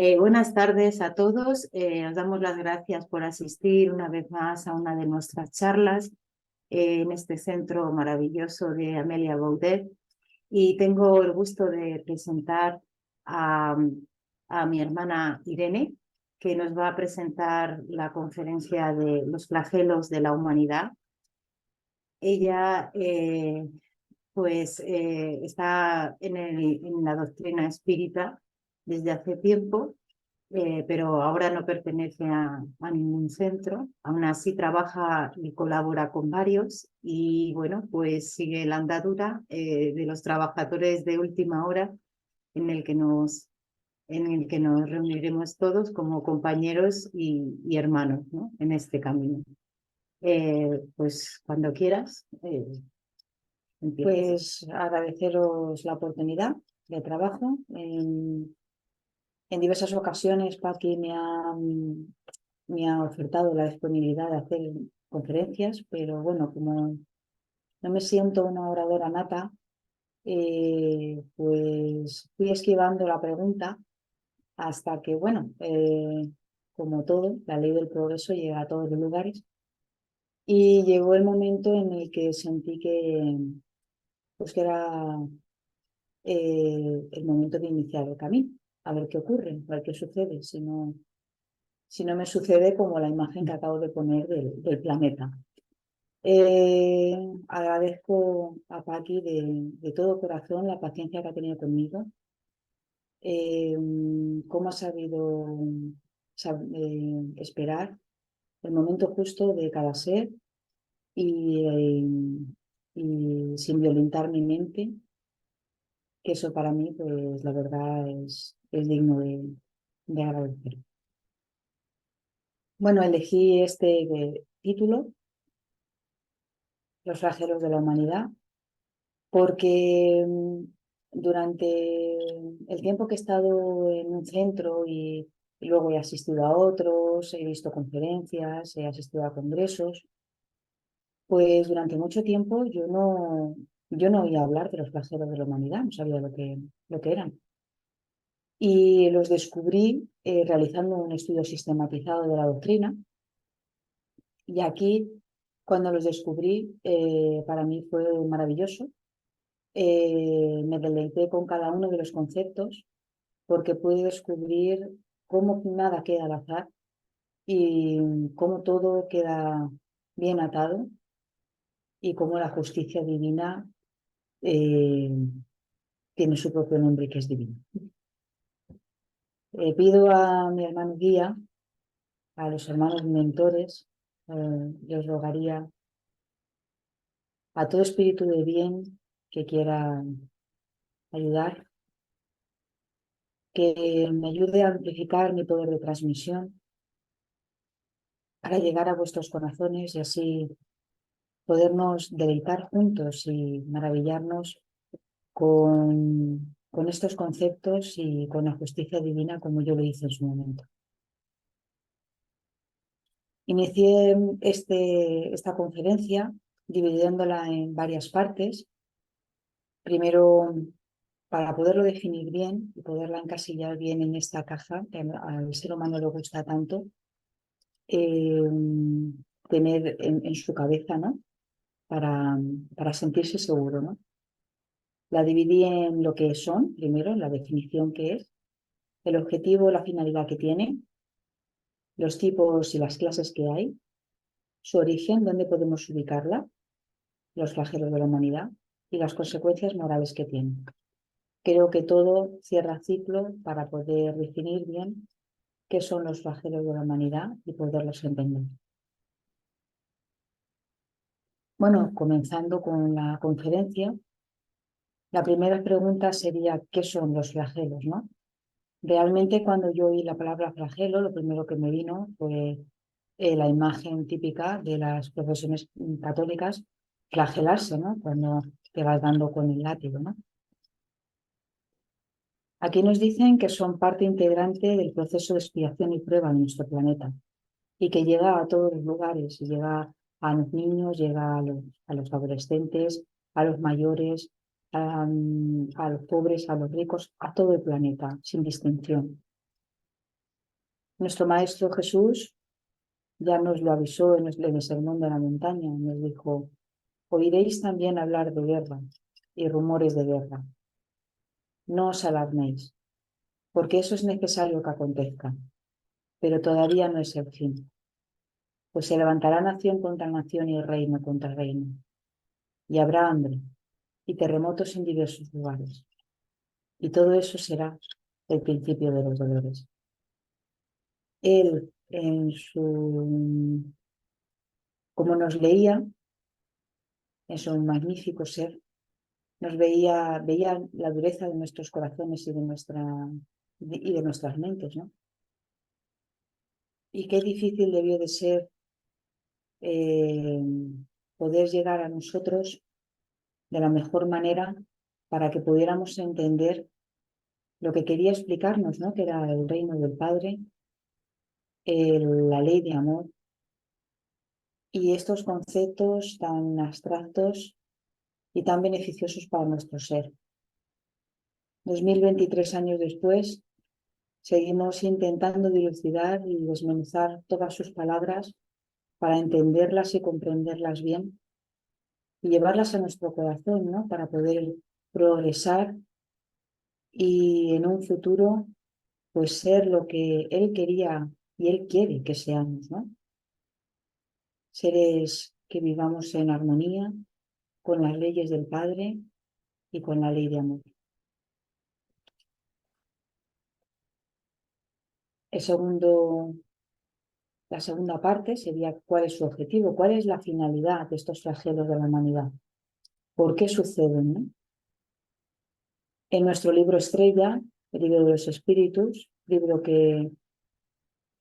Buenas tardes a todos. Os damos las gracias por asistir una vez más a una de nuestras charlas en este centro maravilloso de Amelia Baudet. Y tengo el gusto de presentar a, a mi hermana Irene, que nos va a presentar la conferencia de los flagelos de la humanidad. Ella está en la doctrina espírita desde hace tiempo, pero ahora no pertenece a ningún centro. Aún así trabaja y colabora con varios y bueno, pues sigue la andadura de los trabajadores de última hora en el que nos reuniremos todos como compañeros y hermanos, ¿no? En este camino. Pues cuando quieras, empiezas. Pues agradeceros la oportunidad de trabajo. En diversas ocasiones Paqui me ha ofertado la disponibilidad de hacer conferencias, pero bueno, como no me siento una oradora nata, pues fui esquivando la pregunta hasta que, bueno, como todo, la ley del progreso llega a todos los lugares y llegó el momento en el que sentí que era el momento de iniciar el camino, a ver qué ocurre, a ver qué sucede, si no me sucede como la imagen que acabo de poner del planeta. Agradezco a Paqui de todo corazón la paciencia que ha tenido conmigo, cómo ha sabido esperar el momento justo de cada ser y sin violentar mi mente, que eso para mí, pues la verdad es digno de agradecer. Bueno, elegí este título, Los flagelos de la humanidad, porque durante el tiempo que he estado en un centro y luego he asistido a otros, he visto conferencias, he asistido a congresos, pues durante mucho tiempo yo no oía hablar de los flagelos de la humanidad, no sabía lo que eran. Y los descubrí realizando un estudio sistematizado de la doctrina. Y aquí, cuando los descubrí, para mí fue maravilloso. Me deleité con cada uno de los conceptos porque pude descubrir cómo nada queda al azar y cómo todo queda bien atado y cómo la justicia divina eh, tiene su propio nombre, que es divino. Pido a mi hermano guía, a los hermanos mentores, les rogaría a todo espíritu de bien que quiera ayudar, que me ayude a amplificar mi poder de transmisión para llegar a vuestros corazones y así podernos deleitar juntos y maravillarnos con estos conceptos y con la justicia divina como yo lo hice en su momento. Inicié esta conferencia dividiéndola en varias partes. Primero, para poderlo definir bien y poderla encasillar bien en esta caja que al ser humano le gusta tanto, tener en su cabeza, ¿no? Para sentirse seguro, ¿no? La dividí en lo que son, primero, la definición que es, el objetivo, la finalidad que tiene, los tipos y las clases que hay, su origen, dónde podemos ubicarla, los flagelos de la humanidad y las consecuencias morales que tiene. Creo que todo cierra ciclo para poder definir bien qué son los flagelos de la humanidad y poderlos entender. Bueno, comenzando con la conferencia, la primera pregunta sería ¿qué son los flagelos, no? Realmente cuando yo oí la palabra flagelo, lo primero que me vino fue la imagen típica de las profesiones católicas, flagelarse, ¿no? Cuando te vas dando con el látigo, ¿no? Aquí nos dicen que son parte integrante del proceso de expiación y prueba en nuestro planeta y que llega a todos los lugares, llega a los niños, llega a los adolescentes, a los mayores, a los pobres, a los ricos, a todo el planeta, sin distinción. Nuestro Maestro Jesús ya nos lo avisó en el Sermón de la Montaña, nos dijo: oiréis también hablar de guerra y rumores de guerra. No os alarméis, porque eso es necesario que acontezca, pero todavía no es el fin. Pues se levantará nación contra nación y reino contra reino, y habrá hambre y terremotos en diversos lugares. Y todo eso será el principio de los dolores. Él, como nos leía, en su magnífico ser, veía la dureza de nuestros corazones y de nuestras mentes, ¿no? Y qué difícil debió de ser eh, poder llegar a nosotros de la mejor manera para que pudiéramos entender lo que quería explicarnos, ¿no? Que era el reino del Padre, la ley de amor y estos conceptos tan abstractos y tan beneficiosos para nuestro ser. 2023 años después, seguimos intentando dilucidar y desmenuzar todas sus palabras para entenderlas y comprenderlas bien y llevarlas a nuestro corazón, ¿no? Para poder progresar y en un futuro pues ser lo que Él quería y Él quiere que seamos, ¿no? Seres que vivamos en armonía con las leyes del Padre y con la ley de amor. La segunda parte sería cuál es su objetivo, cuál es la finalidad de estos flagelos de la humanidad, por qué suceden, ¿no? En nuestro libro estrella, el libro de los espíritus, libro que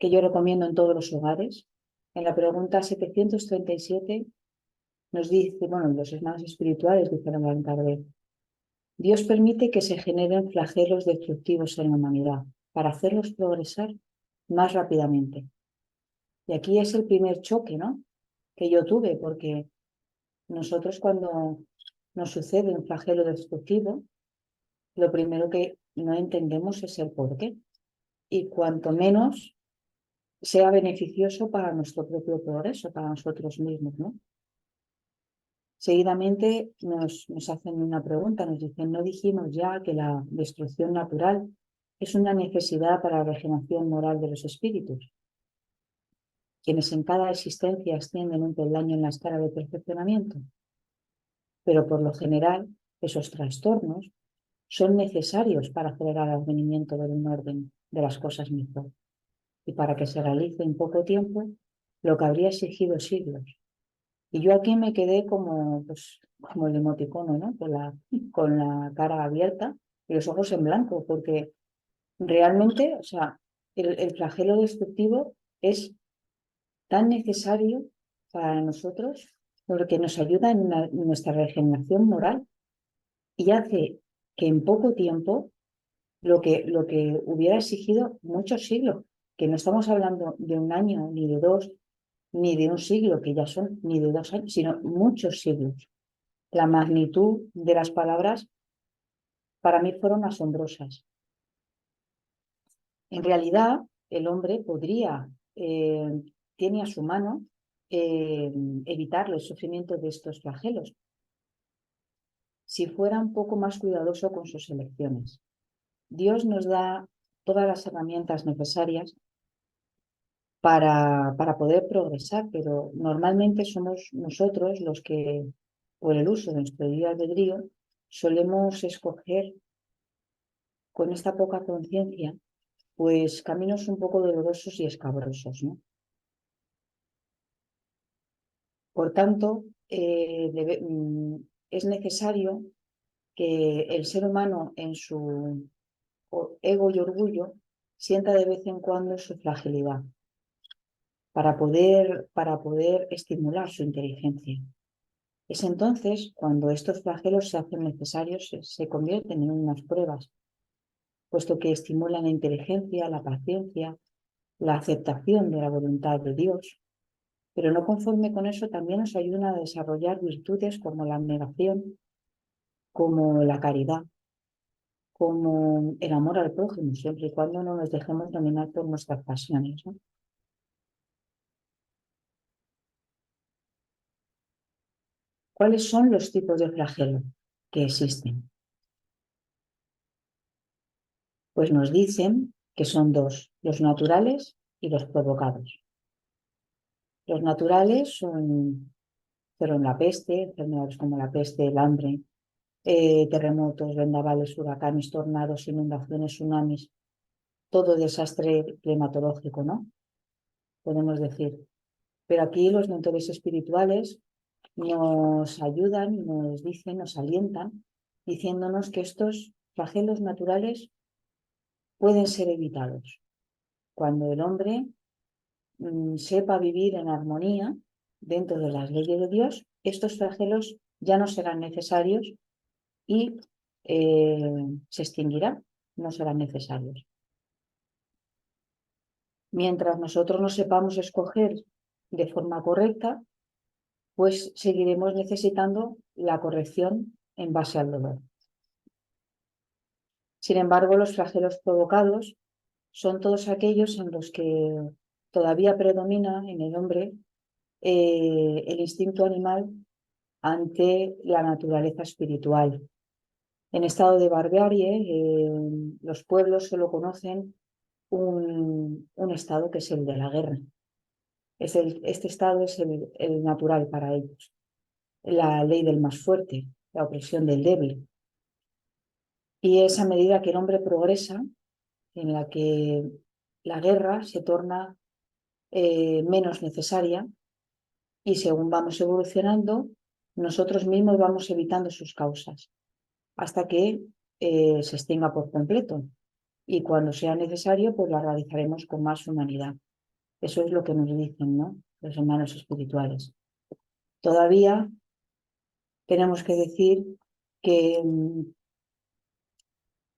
yo recomiendo en todos los hogares, en la pregunta 737 nos dice, bueno, los hermanos espirituales dicen en Kardec: Dios permite que se generen flagelos destructivos en la humanidad para hacerlos progresar más rápidamente. Y aquí es el primer choque, ¿no? Que yo tuve, porque nosotros cuando nos sucede un flagelo destructivo, lo primero que no entendemos es el por qué. Y cuanto menos sea beneficioso para nuestro propio progreso, para nosotros mismos, ¿no? Seguidamente nos hacen una pregunta, nos dicen: ¿no dijimos ya que la destrucción natural es una necesidad para la regeneración moral de los espíritus, quienes en cada existencia ascienden un peldaño en la escala de perfeccionamiento? Pero por lo general, esos trastornos son necesarios para acelerar el advenimiento del orden de las cosas mejor y para que se realice en poco tiempo lo que habría exigido siglos. Y yo aquí me quedé pues, como el emoticono, ¿no? Con la cara abierta y los ojos en blanco, porque realmente, o sea, el flagelo destructivo es tan necesario para nosotros porque nos ayuda en nuestra regeneración moral y hace que en poco tiempo lo que hubiera exigido muchos siglos, que no estamos hablando de un año, ni de dos, ni de un siglo, que ya son ni de 2 años, sino muchos siglos. La magnitud de las palabras para mí fueron asombrosas. En realidad, el hombre tiene a su mano evitar el sufrimiento de estos flagelos, si fuera un poco más cuidadoso con sus elecciones. Dios nos da todas las herramientas necesarias para poder progresar, pero normalmente somos nosotros los que, por el uso de nuestro libre albedrío, solemos escoger con esta poca conciencia, pues caminos un poco dolorosos y escabrosos, ¿no? Por tanto, es necesario que el ser humano en su ego y orgullo sienta de vez en cuando su fragilidad para poder estimular su inteligencia. Es entonces cuando estos flagelos se hacen necesarios, se convierten en unas pruebas, puesto que estimulan la inteligencia, la paciencia, la aceptación de la voluntad de Dios, pero no conforme con eso también nos ayudan a desarrollar virtudes como la abnegación, como la caridad, como el amor al prójimo, siempre y cuando no nos dejemos dominar por nuestras pasiones, ¿no? ¿Cuáles son los tipos de flagelo que existen? Pues nos dicen que son dos, los naturales y los provocados. Los naturales fueron la peste, enfermedades como la peste, el hambre, terremotos, vendavales, huracanes, tornados, inundaciones, tsunamis, todo desastre climatológico, ¿no? Podemos decir. Pero aquí los mentores espirituales nos ayudan y nos dicen, nos alientan, diciéndonos que estos flagelos naturales pueden ser evitados cuando el hombre sepa vivir en armonía dentro de las leyes de Dios. Estos flagelos ya no serán necesarios y se extinguirán, no serán necesarios. Mientras nosotros no sepamos escoger de forma correcta, pues seguiremos necesitando la corrección en base al dolor. Sin embargo, los flagelos provocados son todos aquellos en los que todavía predomina en el hombre el instinto animal ante la naturaleza espiritual. En estado de barbarie, los pueblos solo conocen un estado que es el de la guerra. Este estado es el natural para ellos. La ley del más fuerte, la opresión del débil. Y es a medida que el hombre progresa, en la que la guerra se torna menos necesaria y según vamos evolucionando, nosotros mismos vamos evitando sus causas hasta que se extinga por completo. Y cuando sea necesario, pues la realizaremos con más humanidad. Eso es lo que nos dicen, ¿no?, los hermanos espirituales. Todavía tenemos que decir que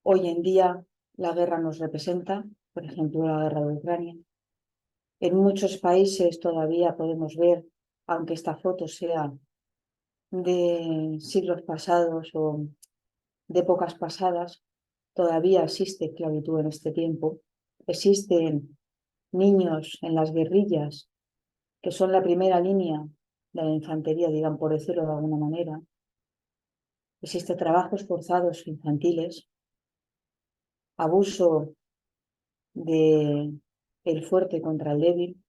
hoy en día la guerra nos representa, por ejemplo, la guerra de Ucrania. En muchos países todavía podemos ver, aunque esta foto sea de siglos pasados o de épocas pasadas, todavía existe esclavitud en este tiempo. Existen niños en las guerrillas que son la primera línea de la infantería, digan, por decirlo de alguna manera. Existen trabajos forzados infantiles, abuso del fuerte contra el débil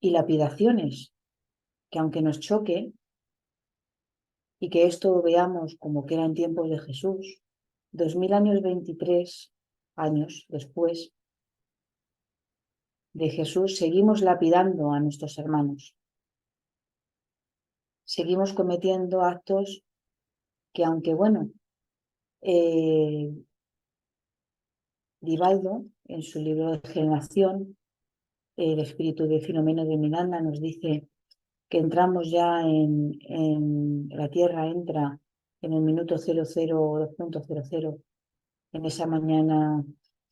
y lapidaciones que, aunque nos choque y que esto veamos como que era en tiempos de Jesús, 23 años después de Jesús, seguimos lapidando a nuestros hermanos. Seguimos cometiendo actos que, aunque bueno, Divaldo, en su libro de Generación, el espíritu de Filomeno de Miranda, nos dice que entramos ya la Tierra entra en el minuto 00.00, en esa mañana,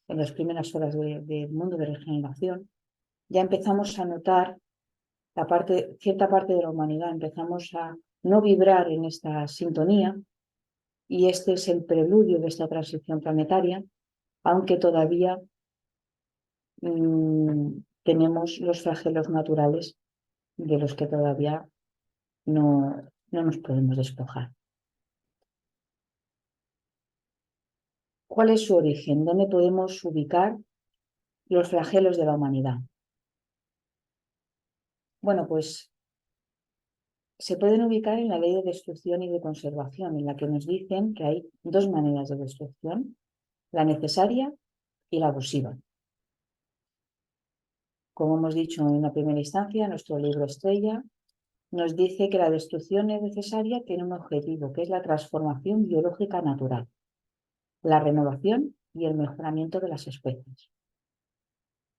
en las primeras horas del mundo de regeneración. Ya empezamos a notar cierta parte de la humanidad, empezamos a no vibrar en esta sintonía, y este es el preludio de esta transición planetaria, aunque todavía tenemos los flagelos naturales de los que todavía no nos podemos despojar. ¿Cuál es su origen? ¿Dónde podemos ubicar los flagelos de la humanidad? Bueno, pues se pueden ubicar en la ley de destrucción y de conservación, en la que nos dicen que hay dos maneras de destrucción: la necesaria y la abusiva. Como hemos dicho en una primera instancia, nuestro libro estrella nos dice que la destrucción necesaria tiene un objetivo, que es la transformación biológica natural, la renovación y el mejoramiento de las especies.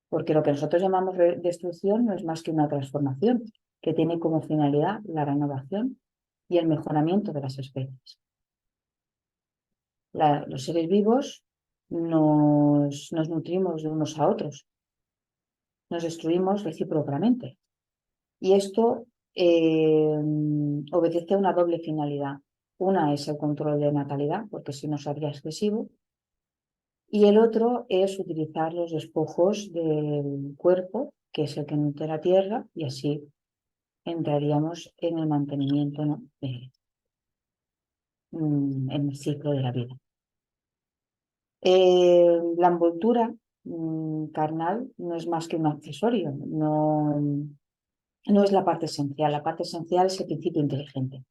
Porque lo que nosotros llamamos destrucción no es más que una transformación que tiene como finalidad la renovación y el mejoramiento de las especies. Los seres vivos nos nutrimos de unos a otros, nos destruimos recíprocamente. Y esto obedece a una doble finalidad. Una es el control de natalidad, porque si no sería excesivo, y el otro es utilizar los despojos del cuerpo, que es el que nutre la tierra, y así entraríamos en el mantenimiento, ¿no? En el ciclo de la vida. La envoltura carnal no es más que un accesorio, no es la parte esencial. La parte esencial es el principio inteligente,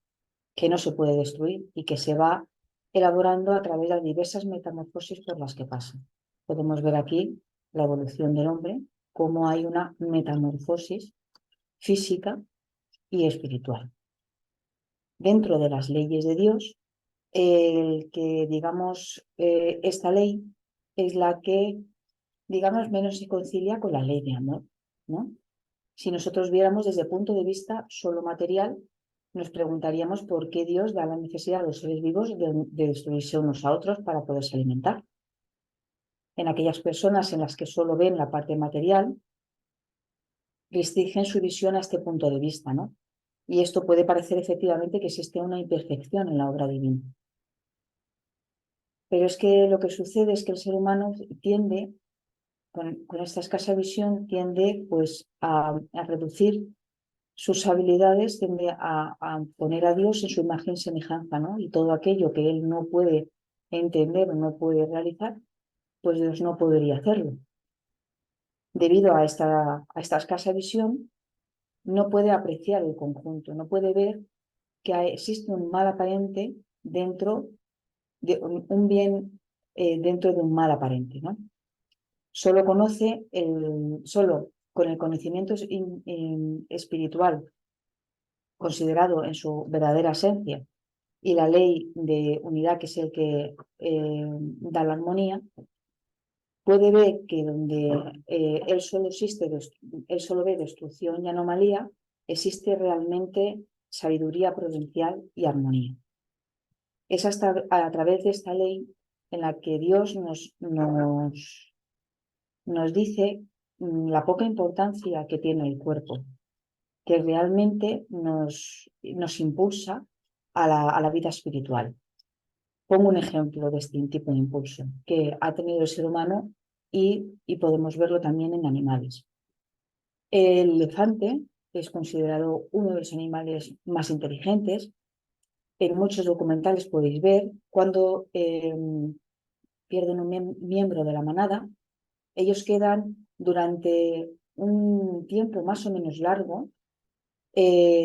que no se puede destruir y que se va elaborando a través de diversas metamorfosis por las que pasa. Podemos ver aquí la evolución del hombre, cómo hay una metamorfosis física y espiritual. Dentro de las leyes de Dios, el que, digamos, esta ley es la que, digamos, menos se concilia con la ley de amor, ¿no? Si nosotros viéramos desde el punto de vista solo material, nos preguntaríamos por qué Dios da la necesidad a los seres vivos de destruirse unos a otros para poderse alimentar. En aquellas personas en las que solo ven la parte material, restringen su visión a este punto de vista, ¿no? Y esto puede parecer efectivamente que existe una imperfección en la obra divina. Pero es que lo que sucede es que el ser humano tiende, con esta escasa visión, tiende pues a reducir sus habilidades, tiende a poner a Dios en su imagen y semejanza, ¿no? Y todo aquello que él no puede entender o no puede realizar, pues Dios no podría hacerlo. Debido a esta escasa visión, no puede apreciar el conjunto, no puede ver que existe un mal aparente dentro de un bien dentro de un mal aparente, ¿no? Solo solo con el conocimiento espiritual considerado en su verdadera esencia y la ley de unidad, que es el que da la armonía, puede ver que donde él solo ve destrucción y anomalía, existe realmente sabiduría prudencial y armonía. Es hasta a través de esta ley en la que Dios nos dice la poca importancia que tiene el cuerpo, que realmente nos impulsa a la vida espiritual. Pongo un ejemplo de este tipo de impulso que ha tenido el ser humano y podemos verlo también en animales. El elefante es considerado uno de los animales más inteligentes. En muchos documentales podéis ver cuando pierden un miembro de la manada, ellos quedan durante un tiempo más o menos largo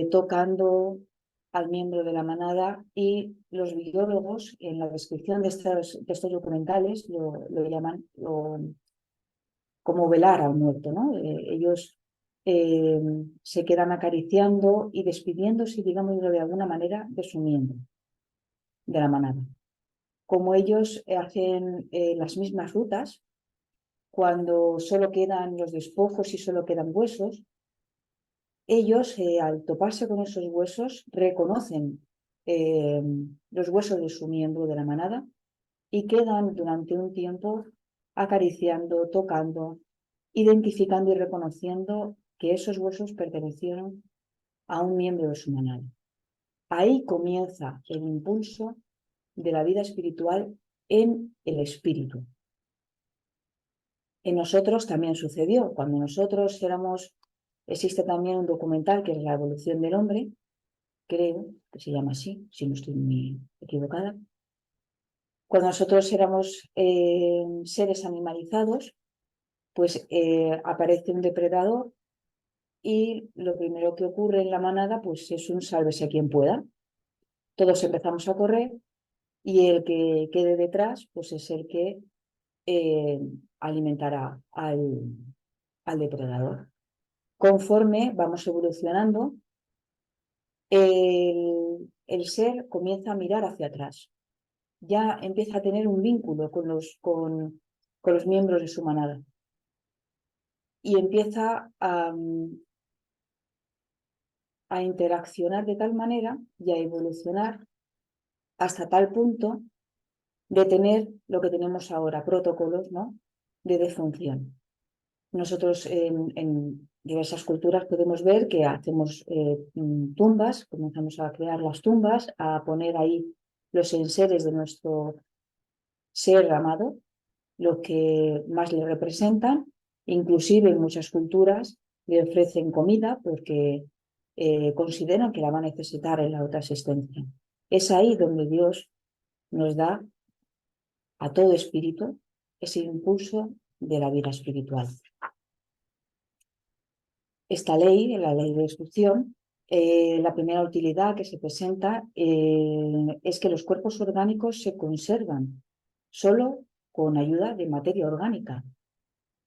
tocando al miembro de la manada, y los biólogos en la descripción de estos documentales lo llaman como velar al muerto, ¿no? Ellos se quedan acariciando y despidiéndose, digamos, de alguna manera, de su miembro de la manada. Como ellos hacen las mismas rutas, cuando solo quedan los despojos y solo quedan huesos, ellos, al toparse con esos huesos, reconocen los huesos de su miembro de la manada y quedan durante un tiempo acariciando, tocando, identificando y reconociendo que esos huesos pertenecieron a un miembro de su manada. Ahí comienza el impulso de la vida espiritual en el espíritu. En nosotros también sucedió. Cuando nosotros existe también un documental que es La evolución del hombre, creo que se llama así, si no estoy muy equivocada. Cuando nosotros éramos seres animalizados, pues aparece un depredador y lo primero que ocurre en la manada pues es un sálvese quien pueda. Todos empezamos a correr y el que quede detrás pues es el que eh, alimentará al depredador. Conforme vamos evolucionando, el ser comienza a mirar hacia atrás. Ya empieza a tener un vínculo con los miembros de su manada. Y empieza a interaccionar de tal manera y a evolucionar hasta tal punto de tener lo que tenemos ahora, protocolos, ¿no?, de defunción. Nosotros diversas culturas podemos ver que hacemos tumbas, comenzamos a crear las tumbas, a poner ahí los enseres de nuestro ser amado, lo que más le representan. Inclusive en muchas culturas le ofrecen comida porque consideran que la va a necesitar en la otra existencia. Es ahí donde Dios nos da a todo espíritu ese impulso de la vida espiritual. Esta ley, la ley de destrucción, la primera utilidad que se presenta es que los cuerpos orgánicos se conservan solo con ayuda de materia orgánica.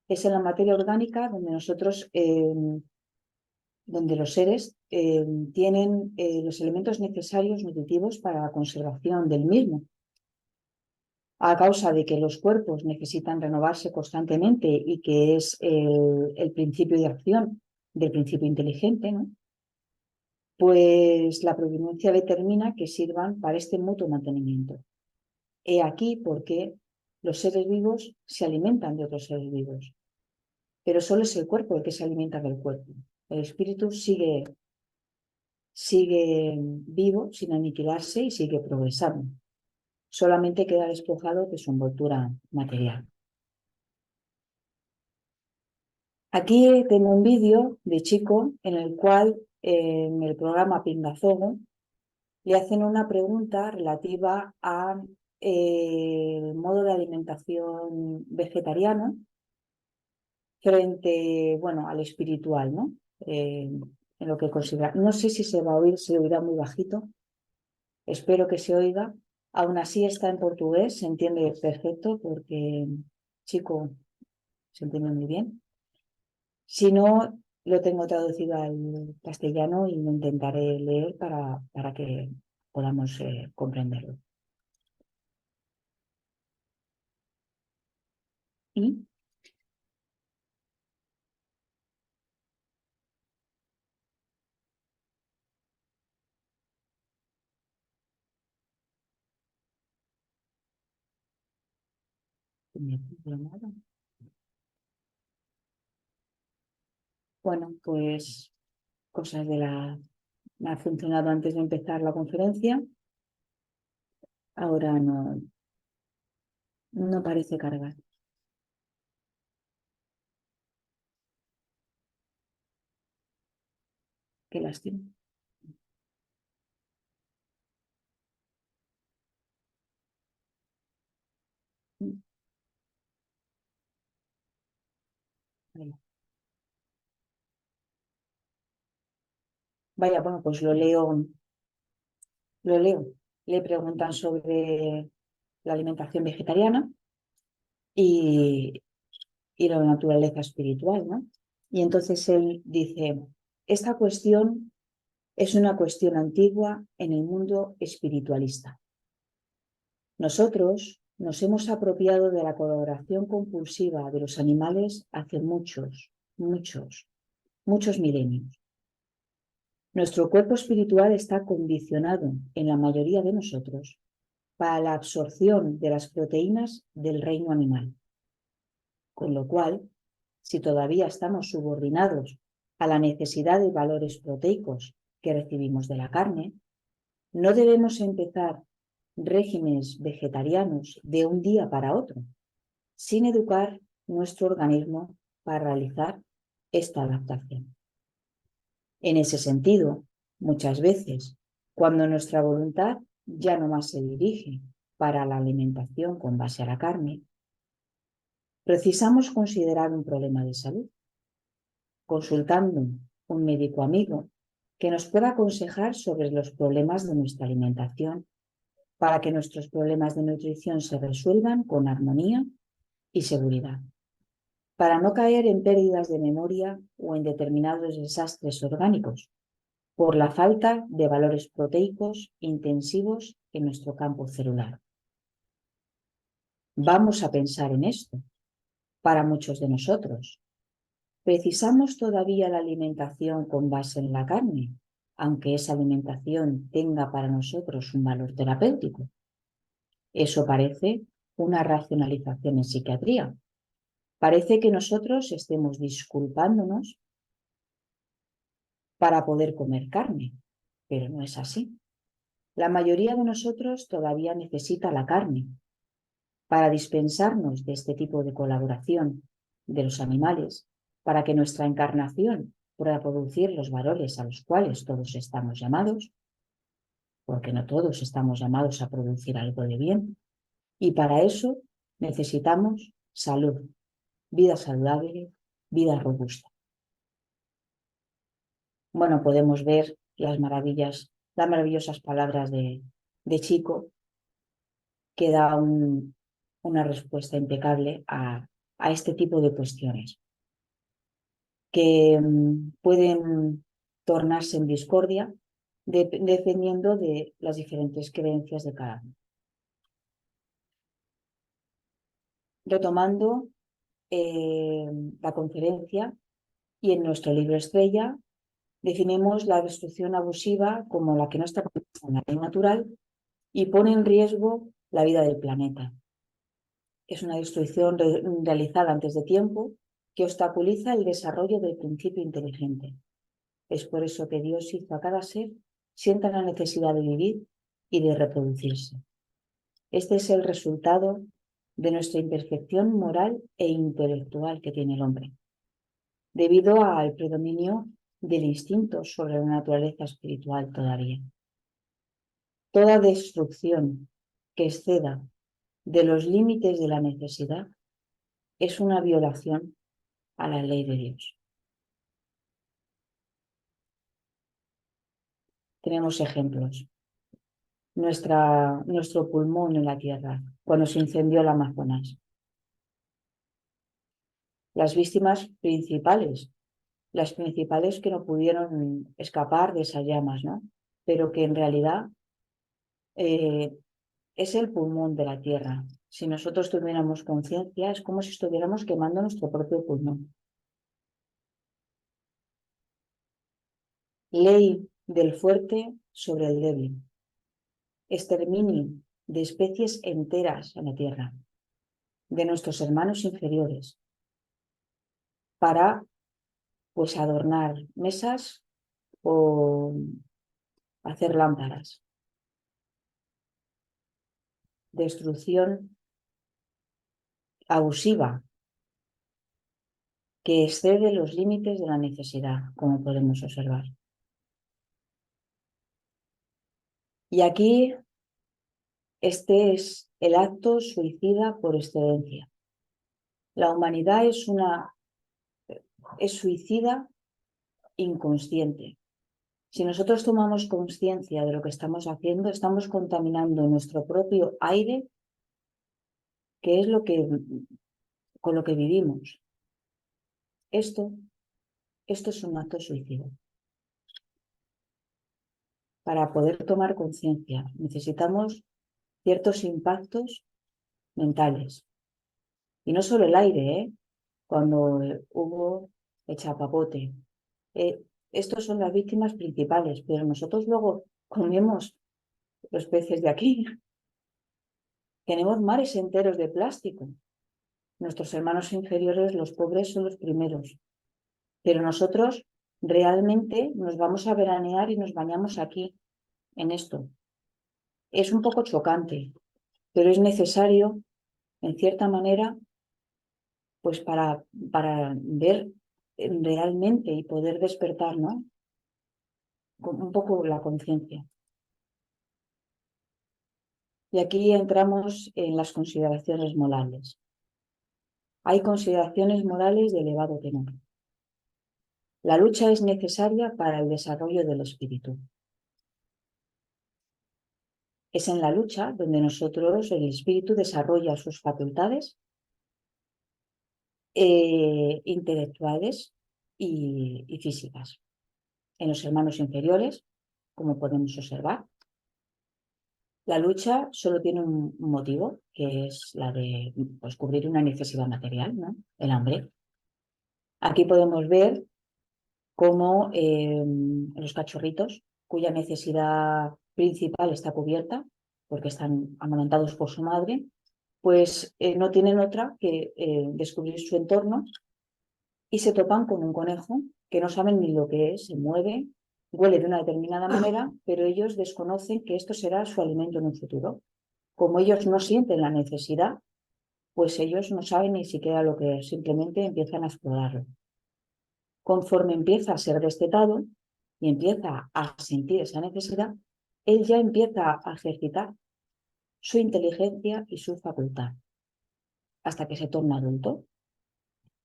Es en la materia orgánica donde nosotros, donde los seres tienen los elementos necesarios nutritivos para la conservación del mismo. A causa de que los cuerpos necesitan renovarse constantemente y que es el principio de acción del principio inteligente, ¿no? Pues la providencia determina que sirvan para este mutuo mantenimiento. He aquí por qué los seres vivos se alimentan de otros seres vivos, pero solo es el cuerpo el que se alimenta del cuerpo. El espíritu sigue vivo sin aniquilarse y sigue progresando. Solamente queda despojado de su envoltura material. Aquí tengo un vídeo de Chico en el cual en el programa Pingazogo le hacen una pregunta relativa a el modo de alimentación vegetariano frente, bueno, al espiritual, ¿no? En lo que considera. No sé si se va a oír, se oirá muy bajito. Espero que se oiga. Aún así está en portugués, se entiende perfecto porque Chico se entiende muy bien. Si no, lo tengo traducido al castellano y lo intentaré leer para que podamos comprenderlo. ¿Y? Bueno, pues cosas de la... Me ha funcionado antes de empezar la conferencia. Ahora no parece cargar. Qué lástima. Vaya, bueno, pues lo leo. Le preguntan sobre la alimentación vegetariana y la naturaleza espiritual, ¿no? Y entonces él dice, esta cuestión es una cuestión antigua en el mundo espiritualista. Nosotros nos hemos apropiado de la colaboración compulsiva de los animales hace muchos milenios. Nuestro cuerpo espiritual está condicionado en la mayoría de nosotros para la absorción de las proteínas del reino animal. Con lo cual, si todavía estamos subordinados a la necesidad de valores proteicos que recibimos de la carne, no debemos empezar regímenes vegetarianos de un día para otro, sin educar nuestro organismo para realizar esta adaptación. En ese sentido, muchas veces, cuando nuestra voluntad ya no más se dirige para la alimentación con base a la carne, precisamos considerar un problema de salud, consultando un médico amigo que nos pueda aconsejar sobre los problemas de nuestra alimentación para que nuestros problemas de nutrición se resuelvan con armonía y seguridad, para no caer en pérdidas de memoria o en determinados desastres orgánicos por la falta de valores proteicos intensivos en nuestro campo celular. Vamos a pensar en esto. Para muchos de nosotros, ¿precisamos todavía la alimentación con base en la carne, aunque esa alimentación tenga para nosotros un valor terapéutico? Eso parece una racionalización en psiquiatría. Parece que nosotros estemos disculpándonos para poder comer carne, pero no es así. La mayoría de nosotros todavía necesita la carne para dispensarnos de este tipo de colaboración de los animales, para que nuestra encarnación pueda producir los valores a los cuales todos estamos llamados, porque no todos estamos llamados a producir algo de bien, y para eso necesitamos salud, vida saludable, vida robusta. Bueno, podemos ver las maravillosas palabras de Chico, que da una respuesta impecable a este tipo de cuestiones, que pueden tornarse en discordia dependiendo de las diferentes creencias de cada uno. Retomando la conferencia, y en nuestro libro estrella definimos la destrucción abusiva como la que no está prevista en la ley natural y pone en riesgo la vida del planeta. Es una destrucción realizada antes de tiempo que obstaculiza el desarrollo del principio inteligente. Es por eso que Dios hizo a cada ser sienta la necesidad de vivir y de reproducirse. Este es el resultado de nuestra imperfección moral e intelectual que tiene el hombre, debido al predominio del instinto sobre la naturaleza espiritual todavía. Toda destrucción que exceda de los límites de la necesidad es una violación a la ley de Dios. Tenemos ejemplos. Nuestro pulmón en la tierra, cuando se incendió el Amazonas. Las víctimas principales, las principales que no pudieron escapar de esas llamas, ¿no? Pero que en realidad es el pulmón de la tierra. Si nosotros tuviéramos conciencia, es como si estuviéramos quemando nuestro propio pulmón. Ley del fuerte sobre el débil. Exterminio de especies enteras en la tierra, de nuestros hermanos inferiores, para pues adornar mesas o hacer lámparas. Destrucción abusiva que excede los límites de la necesidad, como podemos observar. Y aquí este es el acto suicida por excelencia. La humanidad es suicida inconsciente. Si nosotros tomamos conciencia de lo que estamos haciendo, estamos contaminando nuestro propio aire, que es con lo que vivimos. Esto es un acto suicida. Para poder tomar conciencia necesitamos ciertos impactos mentales. Y no solo el aire, cuando hubo el chapapote. Estos son las víctimas principales, pero nosotros luego comemos los peces de aquí. Tenemos mares enteros de plástico. Nuestros hermanos inferiores, los pobres, son los primeros. Pero nosotros realmente nos vamos a veranear y nos bañamos aquí, en esto. Es un poco chocante, pero es necesario, en cierta manera, pues para ver realmente y poder despertar, ¿no? Un poco la conciencia. Y aquí entramos en las consideraciones morales. Hay consideraciones morales de elevado tenor. La lucha es necesaria para el desarrollo del espíritu. Es en la lucha donde el espíritu desarrolla sus facultades intelectuales y físicas. En los hermanos inferiores, como podemos observar, la lucha solo tiene un motivo, que es la de pues, cubrir una necesidad material, ¿no? El hambre. Aquí podemos ver cómo los cachorritos, cuya necesidad principal está cubierta, porque están amamantados por su madre, pues no tienen otra que descubrir su entorno y se topan con un conejo que no saben ni lo que es, se mueve, huele de una determinada manera, pero ellos desconocen que esto será su alimento en un futuro. Como ellos no sienten la necesidad, pues ellos no saben ni siquiera lo que es, simplemente empiezan a explorarlo. Conforme empieza a ser destetado y empieza a sentir esa necesidad, él ya empieza a ejercitar su inteligencia y su facultad hasta que se torna adulto.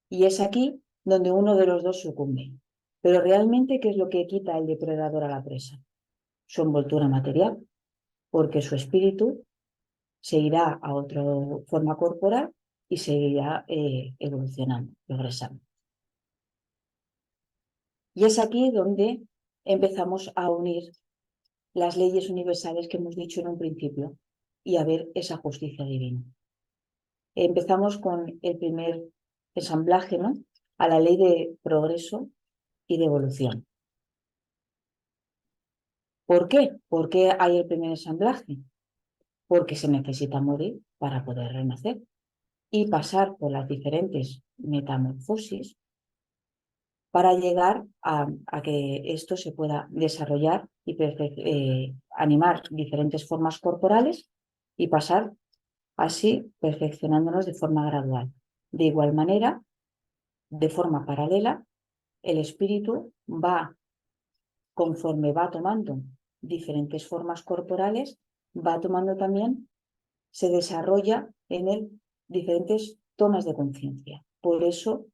Y es aquí donde uno de los dos sucumbe. Pero realmente, ¿qué es lo que quita el depredador a la presa? Su envoltura material, porque su espíritu se irá a otra forma corporal y seguirá evolucionando, progresando. Y es aquí donde empezamos a unir las leyes universales que hemos dicho en un principio y a ver esa justicia divina. Empezamos con el primer ensamblaje, ¿no? A la ley de progreso y de evolución. ¿Por qué? ¿Por qué hay el primer ensamblaje? Porque se necesita morir para poder renacer y pasar por las diferentes metamorfosis para llegar a que esto se pueda desarrollar y animar diferentes formas corporales y pasar así perfeccionándonos de forma gradual. De igual manera, de forma paralela, el espíritu va, conforme va tomando diferentes formas corporales, va tomando también, se desarrolla en él diferentes tomas de conciencia. Por eso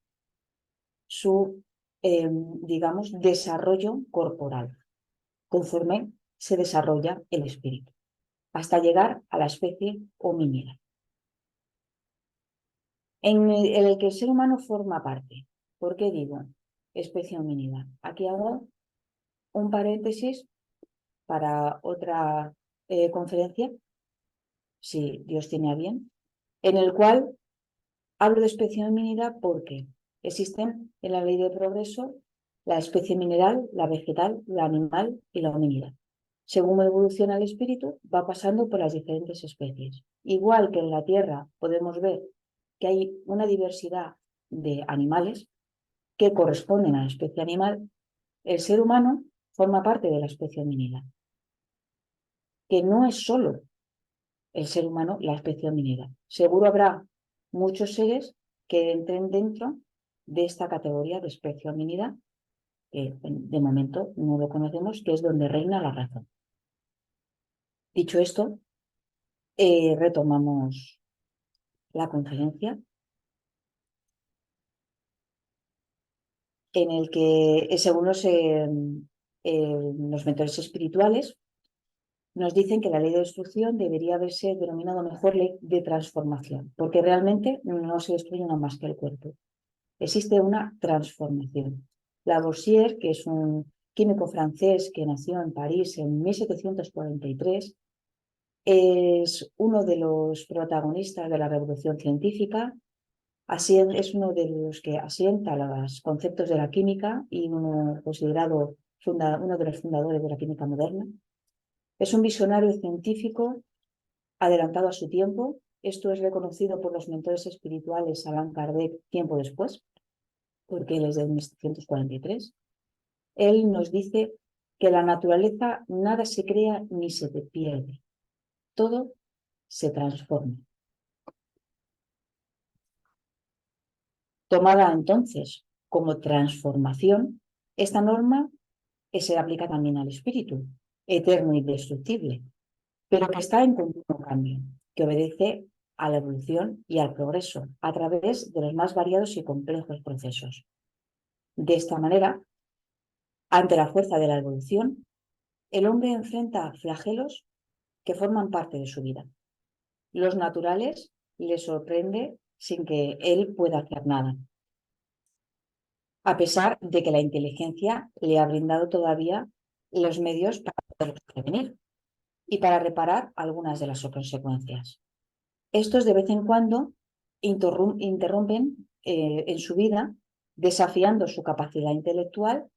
su, digamos, desarrollo corporal, conforme se desarrolla el espíritu, hasta llegar a la especie homínida, en el que el ser humano forma parte. ¿Por qué digo especie homínida? Aquí hago un paréntesis para otra conferencia, si Dios tiene a bien, en el cual hablo de especie homínida porque existen en la ley de progreso la especie mineral, la vegetal, la animal y la hominida. Según evoluciona el espíritu, va pasando por las diferentes especies. Igual que en la Tierra podemos ver que hay una diversidad de animales que corresponden a la especie animal, el ser humano forma parte de la especie hominida, que no es solo el ser humano la especie hominida. Seguro habrá muchos seres que entren dentro de esta categoría de especie hominida, que de momento no lo conocemos, que es donde reina la razón. Dicho esto, retomamos la conferencia en el que, según los mentores espirituales, nos dicen que la ley de destrucción debería haberse denominado mejor ley de transformación, porque realmente no se destruye nada más que el cuerpo. Existe una transformación. Lavoisier, que es un químico francés que nació en París en 1743, es uno de los protagonistas de la revolución científica. Así es uno de los que asienta los conceptos de la química y considerado uno de los fundadores de la química moderna. Es un visionario científico adelantado a su tiempo. Esto es reconocido por los mentores espirituales Allan Kardec tiempo después, porque él es de 1743. Él nos dice que la naturaleza nada se crea ni se pierde, todo se transforma. Tomada entonces como transformación, esta norma se aplica también al espíritu, eterno e indestructible, pero que está en continuo cambio, que obedece a la evolución y al progreso a través de los más variados y complejos procesos. De esta manera, ante la fuerza de la evolución, el hombre enfrenta flagelos que forman parte de su vida. Los naturales le sorprende sin que él pueda hacer nada, a pesar de que la inteligencia le ha brindado todavía los medios para poder prevenir y para reparar algunas de las consecuencias. Estos de vez en cuando interrumpen en su vida, desafiando su capacidad intelectual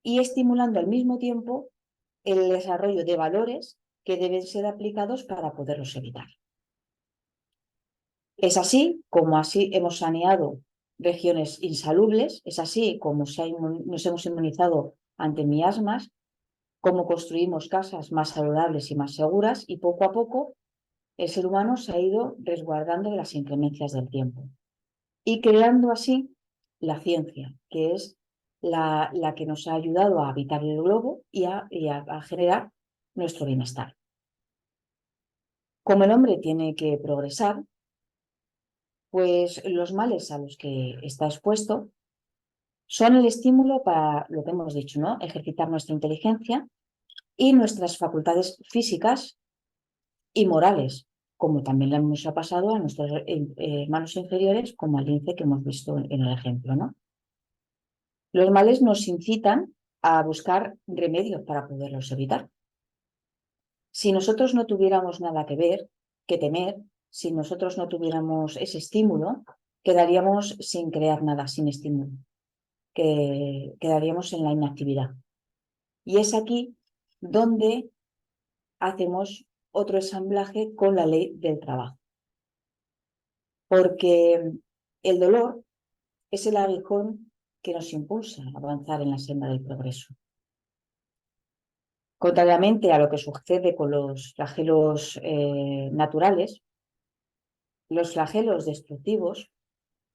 y estimulando al mismo tiempo el desarrollo de valores que deben ser aplicados para poderlos evitar. Es así como así hemos saneado regiones insalubres, es así como nos hemos inmunizado ante miasmas, cómo construimos casas más saludables y más seguras, y poco a poco el ser humano se ha ido resguardando de las inclemencias del tiempo y creando así la ciencia, que es la que nos ha ayudado a habitar el globo y a generar nuestro bienestar. Como el hombre tiene que progresar, pues los males a los que está expuesto son el estímulo para lo que hemos dicho, ¿no? Ejercitar nuestra inteligencia y nuestras facultades físicas y morales, como también le nos ha pasado a nuestros hermanos inferiores, como al lince que hemos visto en el ejemplo, ¿no? Los males nos incitan a buscar remedios para poderlos evitar. Si nosotros no tuviéramos nada que ver, que temer, si nosotros no tuviéramos ese estímulo, quedaríamos sin crear nada, sin estímulo, que quedaríamos en la inactividad. Y es aquí donde hacemos otro ensamblaje con la ley del trabajo. Porque el dolor es el aguijón que nos impulsa a avanzar en la senda del progreso. Contrariamente a lo que sucede con los flagelos naturales, los flagelos destructivos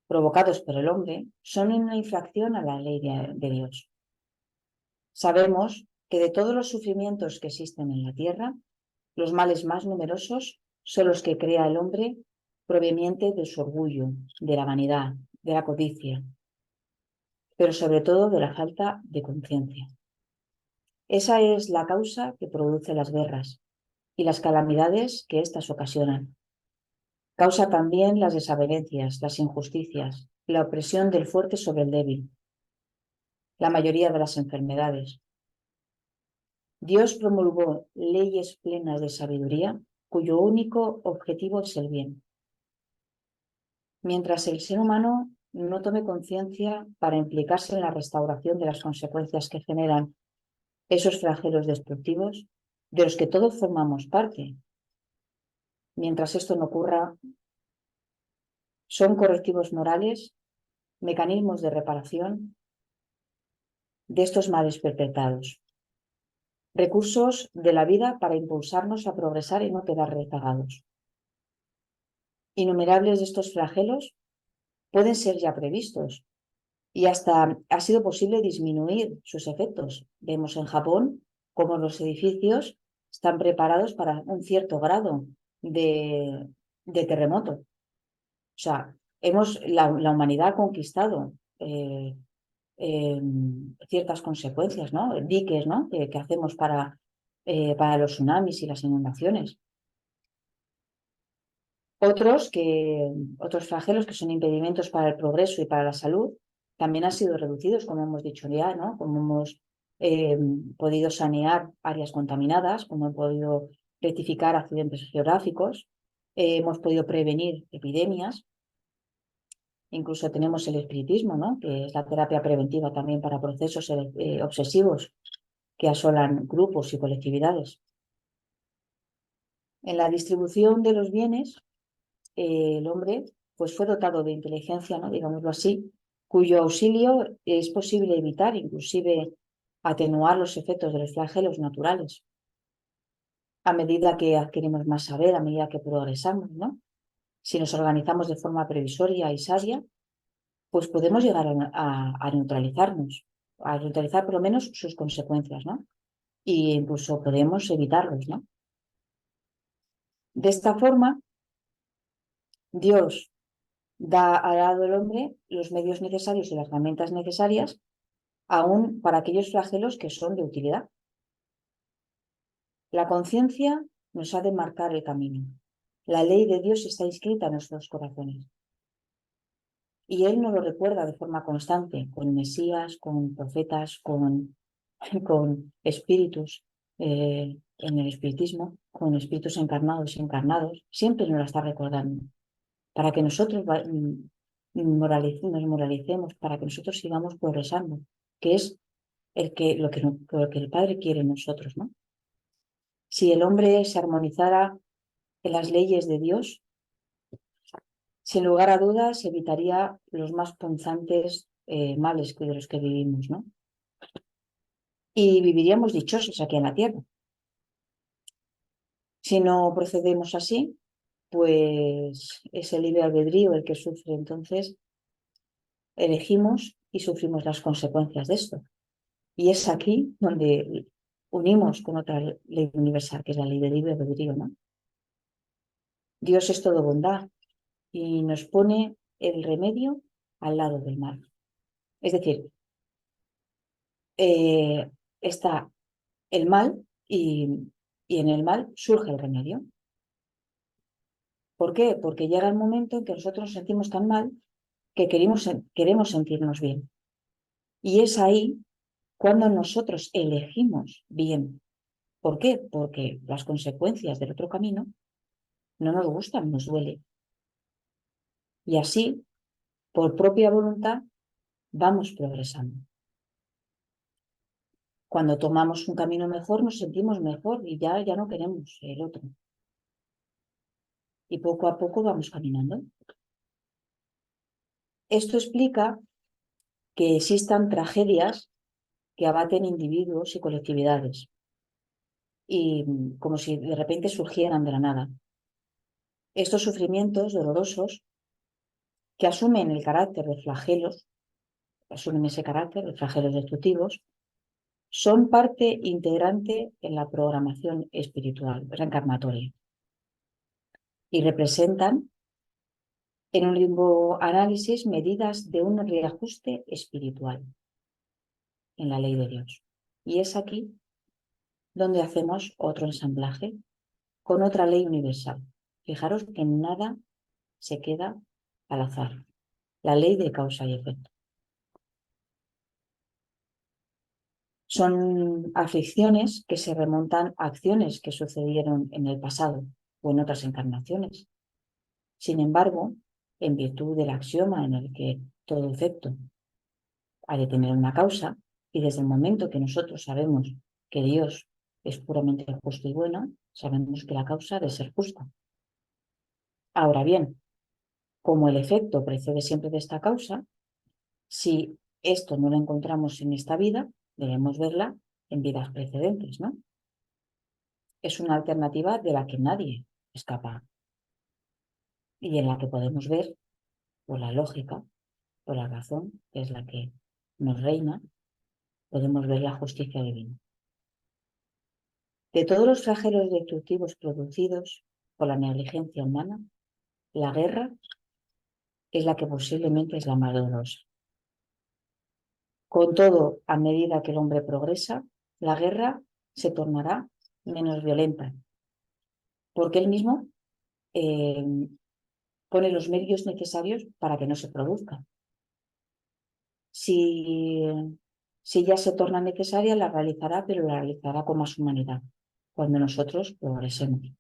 provocados por el hombre son una infracción a la ley de Dios. Sabemos que de todos los sufrimientos que existen en la tierra, los males más numerosos son los que crea el hombre proveniente de su orgullo, de la vanidad, de la codicia, pero sobre todo de la falta de conciencia. Esa es la causa que produce las guerras y las calamidades que éstas ocasionan. Causa también las desavenencias, las injusticias, la opresión del fuerte sobre el débil, la mayoría de las enfermedades. Dios promulgó leyes plenas de sabiduría cuyo único objetivo es el bien. Mientras el ser humano no tome conciencia para implicarse en la restauración de las consecuencias que generan esos flagelos destructivos, de los que todos formamos parte, mientras esto no ocurra, son correctivos morales, mecanismos de reparación de estos males perpetrados, recursos de la vida para impulsarnos a progresar y no quedar rezagados. Innumerables de estos flagelos pueden ser ya previstos y hasta ha sido posible disminuir sus efectos. Vemos en Japón cómo los edificios están preparados para un cierto grado de terremoto. O sea, la humanidad ha conquistado ciertas consecuencias, ¿no? Diques, ¿no? que hacemos para los tsunamis y las inundaciones. Otros flagelos que son impedimentos para el progreso y para la salud también han sido reducidos, como hemos dicho ya, ¿no? Como hemos podido sanear áreas contaminadas, como hemos podido rectificar accidentes geográficos, hemos podido prevenir epidemias. Incluso tenemos el espiritismo, ¿no? Que es la terapia preventiva también para procesos obsesivos que asolan grupos y colectividades. En la distribución de los bienes, el hombre pues fue dotado de inteligencia, ¿no? Digámoslo así, cuyo auxilio es posible evitar, inclusive atenuar los efectos de los flagelos naturales. A medida que adquirimos más saber, a medida que progresamos, ¿no? Si nos organizamos de forma previsoria y sabia, pues podemos llegar a neutralizarnos, a neutralizar por lo menos sus consecuencias, ¿no? Y incluso podemos evitarlos, ¿no? De esta forma, Dios ha dado al hombre los medios necesarios y las herramientas necesarias aún para aquellos flagelos que son de utilidad. La conciencia nos ha de marcar el camino. La ley de Dios está inscrita en nuestros corazones. Y Él nos lo recuerda de forma constante, con mesías, con profetas, con espíritus en el espiritismo, con espíritus encarnados y encarnados. Siempre nos la está recordando. Para que nosotros nos moralicemos, para que nosotros sigamos progresando, que es lo que el Padre quiere en nosotros, ¿no? Si el hombre se armonizara en las leyes de Dios, sin lugar a dudas evitaría los más punzantes males de los que vivimos, ¿no? Y viviríamos dichosos aquí en la Tierra. Si no procedemos así, pues es el libre albedrío el que sufre. Entonces, elegimos y sufrimos las consecuencias de esto. Y es aquí donde unimos con otra ley universal, que es la ley del libre albedrío, ¿no? Dios es todo bondad y nos pone el remedio al lado del mal. Es decir, está el mal y en el mal surge el remedio. ¿Por qué? Porque llega el momento en que nosotros nos sentimos tan mal que queremos sentirnos bien. Y es ahí cuando nosotros elegimos bien. ¿Por qué? Porque las consecuencias del otro camino no nos gustan, nos duele. Y así, por propia voluntad, vamos progresando. Cuando tomamos un camino mejor, nos sentimos mejor y ya no queremos el otro. Y poco a poco vamos caminando. Esto explica que existan tragedias que abaten individuos y colectividades, y como si de repente surgieran de la nada. Estos sufrimientos dolorosos que asumen el carácter de flagelos, asumen ese carácter de flagelos destructivos, son parte integrante en la programación espiritual reencarnatoria y representan en un limbo análisis medidas de un reajuste espiritual en la ley de Dios. Y es aquí donde hacemos otro ensamblaje con otra ley universal. Fijaros que nada se queda al azar. La ley de causa y efecto. Son aflicciones que se remontan a acciones que sucedieron en el pasado o en otras encarnaciones. Sin embargo, en virtud del axioma en el que todo efecto ha de tener una causa, y desde el momento que nosotros sabemos que Dios es puramente justo y bueno, sabemos que la causa debe ser justa. Ahora bien, como el efecto precede siempre de esta causa, si esto no lo encontramos en esta vida, debemos verla en vidas precedentes, ¿no? Es una alternativa de la que nadie escapa y en la que podemos ver, por la lógica, por la razón, que es la que nos reina, podemos ver la justicia divina. De todos los flagelos destructivos producidos por la negligencia humana, la guerra es la que posiblemente es la más dolorosa. Con todo, a medida que el hombre progresa, la guerra se tornará menos violenta, porque él mismo eh, pone los medios necesarios para que no se produzca. Si, si ya se torna necesaria, la realizará, pero la realizará con más humanidad, cuando nosotros progresemos.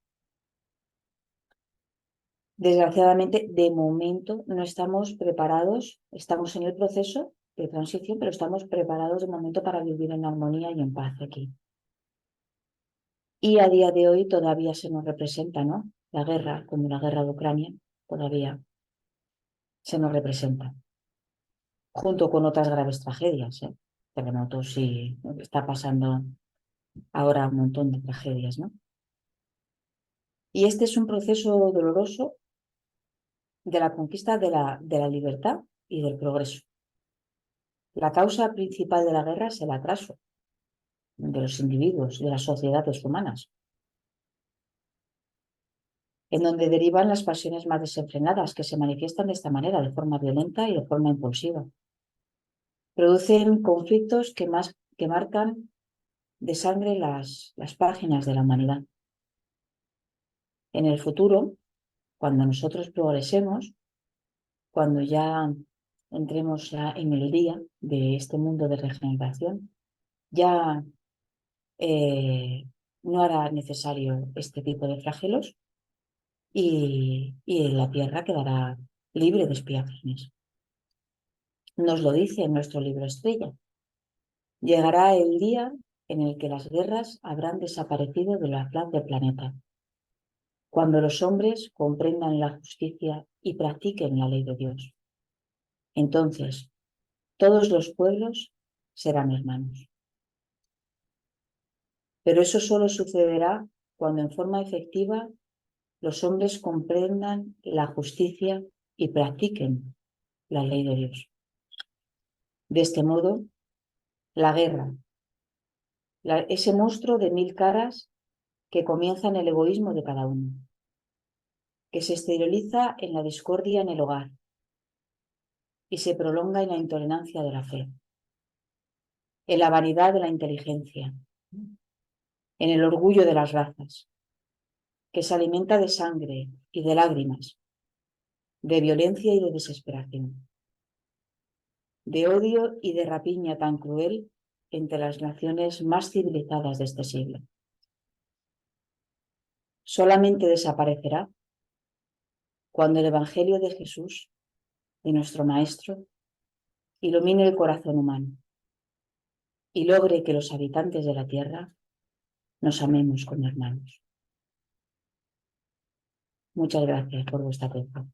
Desgraciadamente, de momento no estamos preparados, estamos en el proceso de transición, pero estamos preparados de momento para vivir en armonía y en paz aquí. Y a día de hoy todavía se nos representa, ¿no? La guerra, como la guerra de Ucrania, todavía se nos representa, junto con otras graves tragedias, ¿eh? Terremotos y está pasando ahora un montón de tragedias, ¿no? Y este es un proceso doloroso de la conquista de la libertad y del progreso. La causa principal de la guerra es el atraso de los individuos, de las sociedades humanas, en donde derivan las pasiones más desenfrenadas, que se manifiestan de esta manera, de forma violenta y de forma impulsiva. Producen conflictos que marcan de sangre las páginas de la humanidad. En el futuro, cuando nosotros progresemos, cuando ya entremos ya en el día de este mundo de regeneración, ya no hará necesario este tipo de flagelos y la tierra quedará libre de expiaciones. Nos lo dice en nuestro libro estrella. Llegará el día en el que las guerras habrán desaparecido de la faz del planeta, cuando los hombres comprendan la justicia y practiquen la ley de Dios. Entonces, todos los pueblos serán hermanos. Pero eso solo sucederá cuando en forma efectiva los hombres comprendan la justicia y practiquen la ley de Dios. De este modo, la guerra, ese monstruo de 1000 caras que comienza en el egoísmo de cada uno, que se exterioriza en la discordia en el hogar y se prolonga en la intolerancia de la fe, en la vanidad de la inteligencia, en el orgullo de las razas, que se alimenta de sangre y de lágrimas, de violencia y de desesperación, de odio y de rapiña tan cruel entre las naciones más civilizadas de este siglo. Solamente desaparecerá cuando el Evangelio de Jesús, de nuestro Maestro, ilumine el corazón humano y logre que los habitantes de la tierra nos amemos como hermanos. Muchas gracias por vuestra atención.